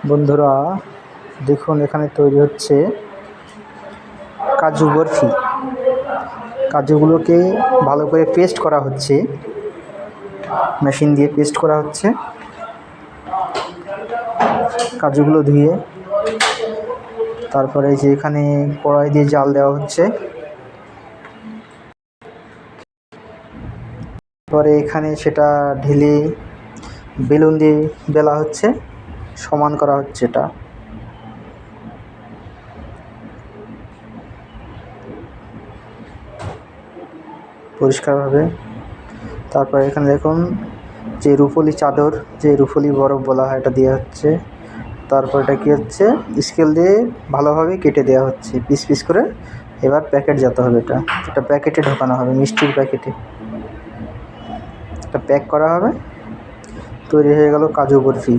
বন্ধুরা দেখুন, এখানে তৈরি হচ্ছে কাজু বরফি। কাজুগুলোকে ভালো করে পেস্ট করা হচ্ছে, মেশিন দিয়ে পেস্ট করা হচ্ছে। কাজুগুলো ধুয়ে তারপরে যে এখানে কড়াই দিয়ে জাল দেওয়া হচ্ছে। পরে এখানে সেটা ঢেলে বেলুন দিয়ে বেলা হচ্ছে, সমান করা হচ্ছে এটা। পরিষ্কারভাবে তারপরে এখানে দেখুন যে রুপোলি চাদর, যে রুপোলি বরফ বলা হয়, এটা দেওয়া হচ্ছে। তারপর এটা কী হচ্ছে, স্কেল দিয়ে ভালোভাবে কেটে দেওয়া হচ্ছে পিস পিস করে। এবার প্যাকেট যেতে হবে, এটা প্যাকেটে ঢোকানো হবে, মিষ্টির প্যাকেটে এটা প্যাক করা হবে। তৈরি হয়ে গেল কাজু বরফি।